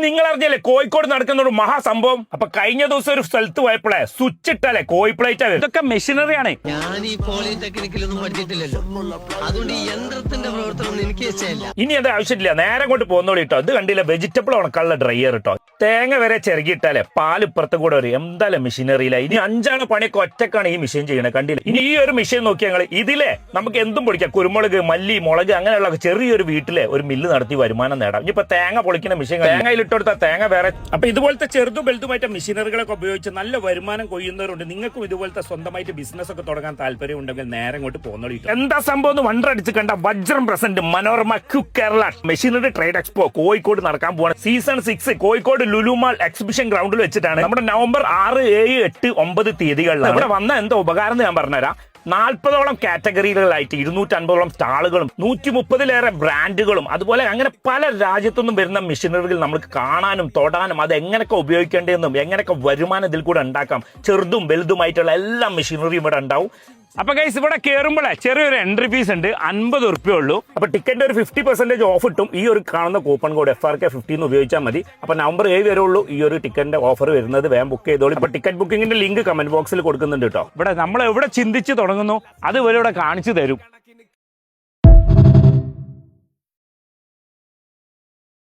നിങ്ങൾ അറിഞ്ഞല്ലേ കോഴിക്കോട് നടക്കുന്ന ഒരു മഹാസംഭവം. അപ്പൊ കഴിഞ്ഞ ദിവസം ഒരു സ്ഥലത്ത് പോയപ്പോഴേ സ്വിച്ച് ഇട്ടല്ലേ കോഴി പ്ലേറ്റ്. ഇതൊക്കെ മെഷീനറി ആണ്. ഞാൻ ഈ പോളിടെക്നിക്കിലൊന്നും പഠിച്ചിട്ടില്ലല്ലോ, അതുകൊണ്ട് ഈ യന്ത്രത്തിന്റെ പ്രവർത്തനം എനിക്ക് ഇഷ്ടമല്ല. ഇനി അത് ആവശ്യമില്ല, നേരെ കൊണ്ട് പോന്നോളി കേട്ടോ. ഇത് കണ്ടില്ല, വെജിറ്റബിൾ ഉണക്കാനുള്ള ഡ്രൈയർ കേട്ടോ. തേങ്ങ വരെ ചിരകിയിട്ടാലേ പാൽ ഇപ്പുറത്ത് കൂടെ വരും. എന്തായാലും മെഷീനറിയില്ല. ഇനി 5 പണിയൊക്കെ ഒറ്റക്കാണ് ഈ മെഷീൻ ചെയ്യണത്. കണ്ടില്ല. ഇനി ഈ ഒരു മെഷീൻ നോക്കിയാൽ ഞങ്ങൾ ഇതിലെ നമുക്ക് എന്തും പൊളിക്കാം. കുരുമുളക്, മല്ലി, മുളക് അങ്ങനെയുള്ള ചെറിയൊരു വീട്ടിലെ ഒരു മില്ല് നടത്തി വരുമാനം നേടാം. ഇനിയിപ്പോ തേങ്ങ പൊളിക്കുന്ന മെഷീൻ, തേങ്ങയിലിട്ടെടുത്ത തേങ്ങ വേറെ. അപ്പൊ ഇതുപോലത്തെ ചെറുതും വലുതുമായിട്ട് മെഷീനറികളൊക്കെ ഉപയോഗിച്ച് നല്ല വരുമാനം കൊയ്യുന്നവരുണ്ട്. നിങ്ങൾക്കും ഇതുപോലത്തെ സ്വന്തമായിട്ട് ബിസിനസ് ഒക്കെ തുടങ്ങാൻ താല്പര്യം ഉണ്ടെങ്കിൽ നേരെ ഇങ്ങോട്ട് പോന്നോളി. എന്താ സംഭവം എന്ന് വണ്ടടിച്ച് കണ്ട വജ്രം present Manorama quick Kerala machinery trade expo Kozhikode നടക്കാൻ പോവാണ്. സീസൺ 6 കോഴിക്കോട് ലുലുമാൾ എക്സിബിഷൻ ഗ്രൗണ്ടിൽ വെച്ചിട്ടാണ്. നമ്മുടെ നവംബർ 6, 7, 8, 9 തീയതികളിലാണ്. ഇവിടെ വന്ന എന്താ ഉപകാരം ഞാൻ പറഞ്ഞുതരാം. 40ഓളം കാറ്റഗറികളിലായിട്ട് 250ഓളം സ്റ്റാളുകളും 130-ലേറെ ബ്രാൻഡുകളും അതുപോലെ അങ്ങനെ പല രാജ്യത്തുനിന്നും വരുന്ന മെഷീനറികൾ നമുക്ക് കാണാനും തൊടാനും അത് എങ്ങനെയൊക്കെ ഉപയോഗിക്കേണ്ടതെന്നും എങ്ങനെയൊക്കെ വരുമാനം ഇതിൽ കൂടെ ഉണ്ടാക്കാം, ചെറുതും വലുതുമായിട്ടുള്ള എല്ലാ മെഷീനറിയും ഇവിടെ ഉണ്ടാവും. അപ്പൊ ഗൈസ് ഇവിടെ കയറുമ്പോഴേ ചെറിയൊരു എൻട്രി ഫീസ് ഉണ്ട്, 50 ഉറുപ്പ്യ ഉള്ളൂ. അപ്പൊ ടിക്കറ്റ് ഒരു 50% ഓഫ് കിട്ടും. ഈ ഒരു കാണുന്ന കൂപ്പൺ കോഡ് FRK15 ഉപയോഗിച്ചാൽ മതി. അപ്പൊ നവംബർ 7 വരെ ഉള്ളൂ ഈ ഒരു ടിക്കറ്റിന്റെ ഓഫർ വരുന്നത്. വേഗം ബുക്ക് ചെയ്തോളൂ. ഇപ്പൊ ടിക്കറ്റ് ബുക്കിംഗിന്റെ ലിങ്ക് കമന്റ് ബോക്സിൽ കൊടുക്കുന്നുണ്ട് കേട്ടോ. ഇവിടെ നമ്മൾ എവിടെ ചിന്തിച്ച് തുടങ്ങുന്നു അതുവരെ ഇവിടെ കാണിച്ചു തരും.